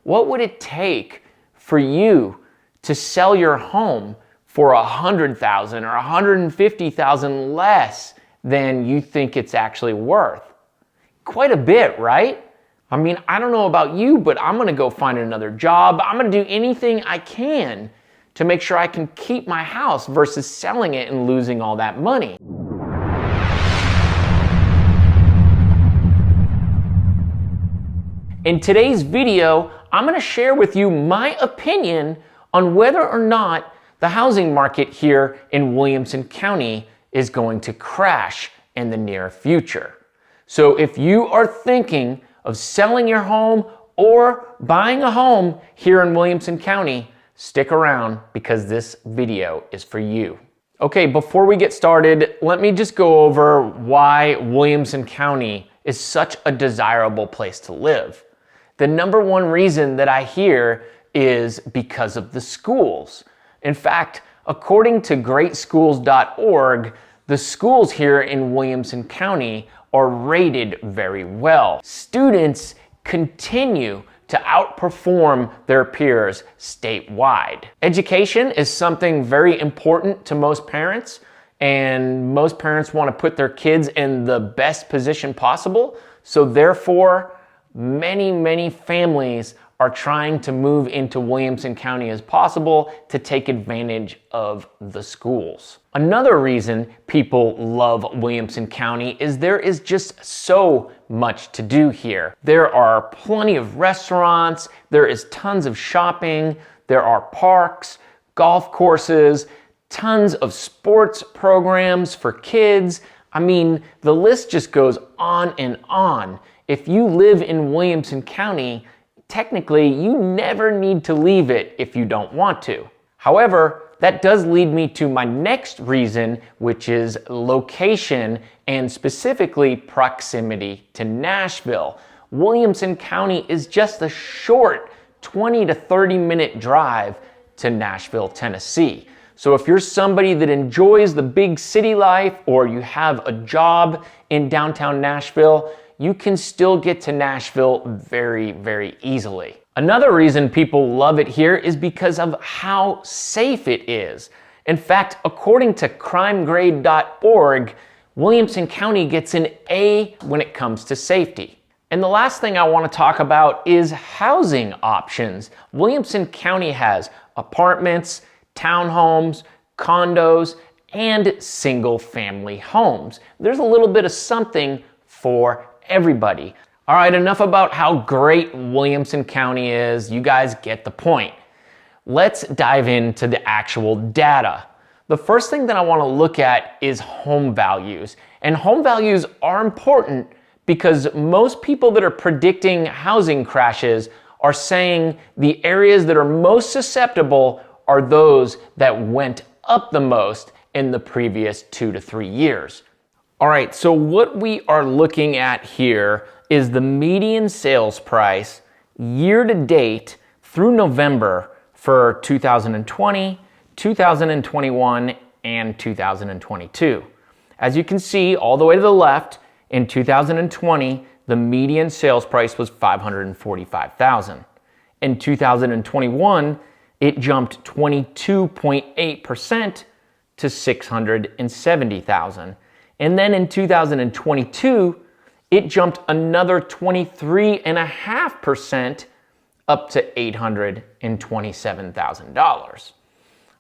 What would it take for you to sell your home for $100,000 or $150,000 less than you think it's actually worth? Quite a bit, right? I mean, I don't know about you, but I'm gonna go find another job. I'm gonna do anything I can to make sure I can keep my house versus selling it and losing all that money. In today's video, I'm gonna share with you my opinion on whether or not the housing market here in Williamson County is going to crash in the near future. So if you are thinking of selling your home or buying a home here in Williamson County, stick around because this video is for you. Okay, before we get started, let me just go over why Williamson County is such a desirable place to live. The number one reason that I hear is because of the schools. In fact, according to greatschools.org, the schools here in Williamson County are rated very well. Students continue to outperform their peers statewide. Education is something very important to most parents, and most parents want to put their kids in the best position possible. So therefore, many families are trying to move into Williamson County as possible to take advantage of the schools. Another reason people love Williamson County is there is just so much to do here. There are plenty of restaurants, there is tons of shopping, there are parks, golf courses, tons of sports programs for kids. I mean, the list just goes on and on. If you live in Williamson County, technically, you never need to leave it if you don't want to. However, that does lead me to my next reason, which is location and specifically proximity to Nashville. Williamson County is just a short 20 to 30-minute drive to Nashville, Tennessee. So if you're somebody that enjoys the big city life or you have a job in downtown Nashville, you can still get to Nashville very easily. Another reason people love it here is because of how safe it is. In fact, according to crimegrade.org, Williamson County gets an A when it comes to safety. And the last thing I want to talk about is housing options. Williamson County has apartments, townhomes, condos, and single-family homes. There's a little bit of something for everybody. All right, enough about how great Williamson County is. You guys get the point. Let's dive into the actual data. The first thing that I want to look at is home values. And home values are important because most people that are predicting housing crashes are saying the areas that are most susceptible are those that went up the most in the previous 2 to 3 years. All right, so what we are looking at here is the median sales price year to date through November for 2020, 2021, and 2022. As you can see, all the way to the left, in 2020, the median sales price was $545,000. In 2021, it jumped 22.8% to $670,000. And then in 2022, it jumped another 23.5% up to $827,000.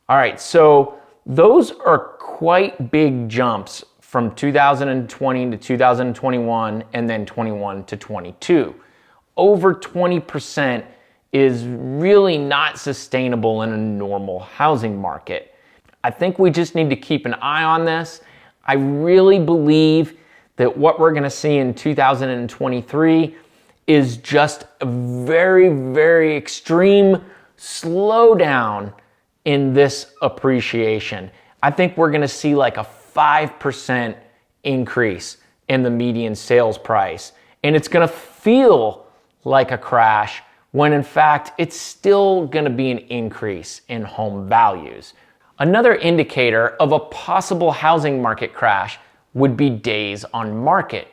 All right, so those are quite big jumps from 2020 to 2021 and then 21 to 22. Over 20% is really not sustainable in a normal housing market. I think we just need to keep an eye on this. I really believe that what we're gonna see in 2023 is just a very extreme slowdown in this appreciation. I think we're gonna see like a 5% increase in the median sales price. And it's gonna feel like a crash when in fact it's still gonna be an increase in home values. Another indicator of a possible housing market crash would be days on market.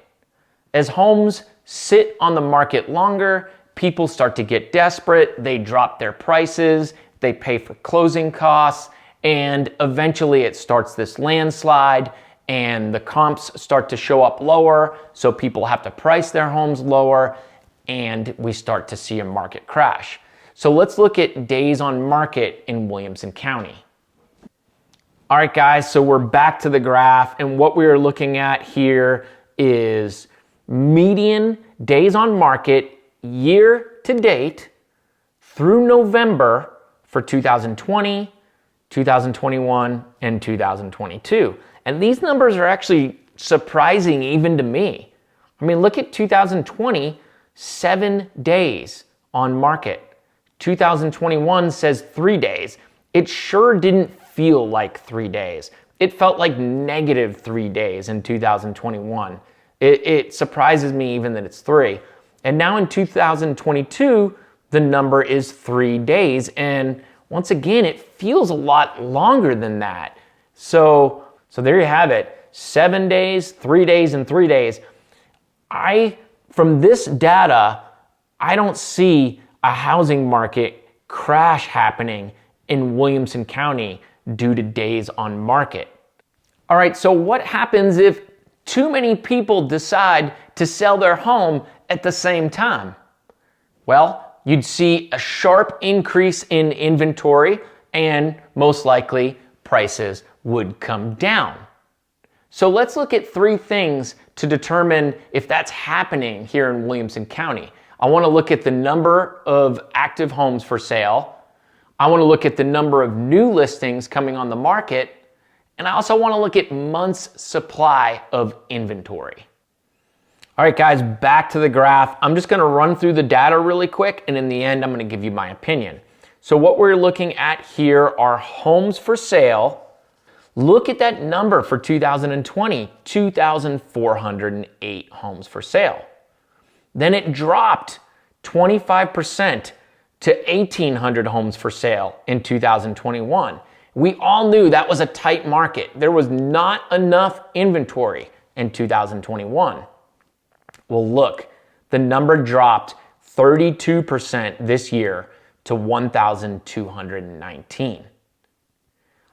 As homes sit on the market longer people start to get desperate, they drop their prices, they pay for closing costs, and eventually it starts this landslide and the comps start to show up lower, so people have to price their homes lower, and we start to see a market crash. So let's look at days on market in Williamson County. All right, guys, so we're back to the graph, and what we are looking at here is median days on market year to date through November for 2020, 2021, and 2022. And these numbers are actually surprising even to me. I mean, look at 2020, 7 days on market. 2021 says 3 days. It sure didn't feel like 3 days. It felt like negative 3 days in 2021. It surprises me even that it's 3. And now in 2022, the number is 3 days. And once again, it feels a lot longer than that. So there you have it. 7 days, 3 days, and 3 days. From this data, I don't see a housing market crash happening in Williamson County due to days on market. All right, so what happens if too many people decide to sell their home at the same time? Well, you'd see a sharp increase in inventory and most likely prices would come down. So let's look at 3 things to determine if that's happening here in Williamson County. I want to look at the number of active homes for sale. I want to look at the number of new listings coming on the market. And I also want to look at months supply of inventory. All right, guys, back to the graph. I'm just going to run through the data really quick, and in the end, I'm going to give you my opinion. So what we're looking at here are homes for sale. Look at that number for 2020, 2,408 homes for sale. Then it dropped 25% to 1,800 homes for sale in 2021. We all knew that was a tight market. There was not enough inventory in 2021. Well, look, the number dropped 32% this year to 1,219.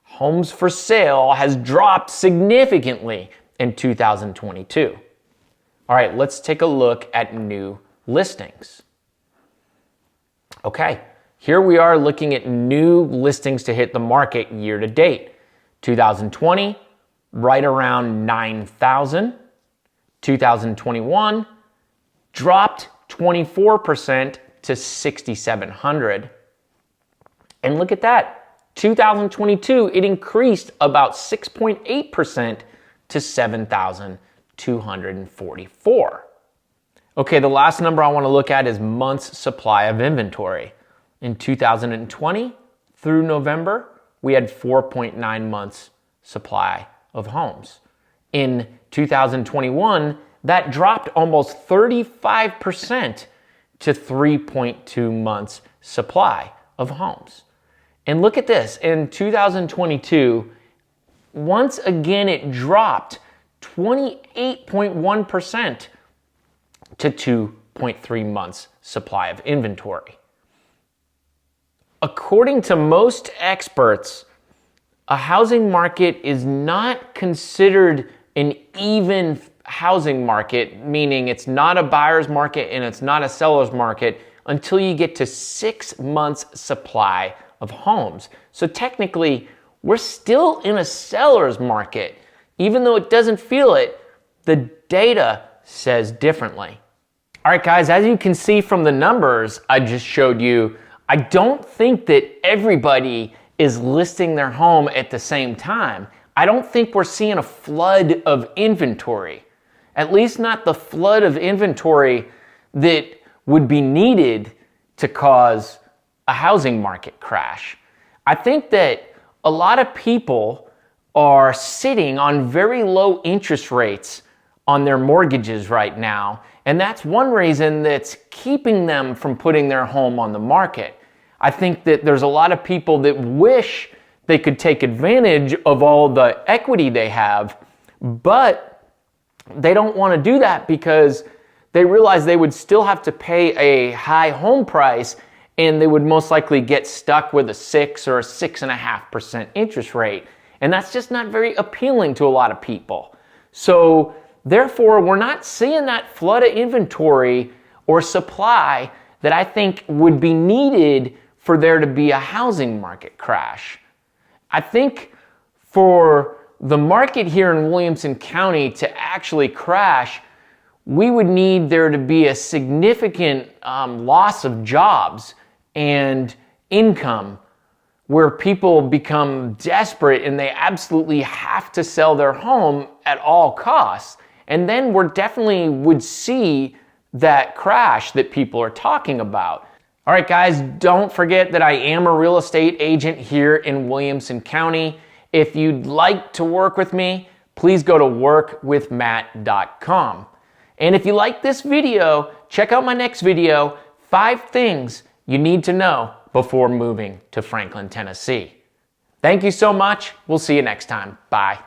Homes for sale has dropped significantly in 2022. All right, let's take a look at new listings. Okay, here we are looking at new listings to hit the market year to date. 2020, right around 9,000. 2021 dropped 24% to 6,700. And look at that. 2022, it increased about 6.8% to 7,244. Okay, the last number I want to look at is months supply of inventory. In 2020 through November, we had 4.9 months supply of homes. In 2021, that dropped almost 35% to 3.2 months supply of homes. And look at this, in 2022, once again it dropped 28.1% to 2.3 months supply of inventory. According to most experts, a housing market is not considered an even housing market, meaning it's not a buyer's market and it's not a seller's market until you get to 6 months supply of homes. So technically, we're still in a seller's market. Even though it doesn't feel it, the data says differently. All right, guys, as you can see from the numbers I just showed you, I don't think that everybody is listing their home at the same time. I don't think we're seeing a flood of inventory, at least not the flood of inventory that would be needed to cause a housing market crash. I think that a lot of people are sitting on very low interest rates on their mortgages right now, and that's one reason that's keeping them from putting their home on the market. I think that there's a lot of people that wish they could take advantage of all the equity they have, but they don't want to do that because they realized they would still have to pay a high home price, and they would most likely get stuck with a 6 or a 6.5% interest rate. And that's just not very appealing to a lot of people. So therefore, we're not seeing that flood of inventory or supply that I think would be needed for there to be a housing market crash. I think for the market here in Williamson County to actually crash, we would need there to be a significant loss of jobs and income, where people become desperate and they absolutely have to sell their home at all costs. And then we definitely would see that crash that people are talking about. All right, guys, don't forget that I am a real estate agent here in Williamson County. If you'd like to work with me, please go to workwithmatt.com. And if you like this video, check out my next video, 5 things you need to know before moving to Franklin, Tennessee. Thank you so much. We'll see you next time. Bye.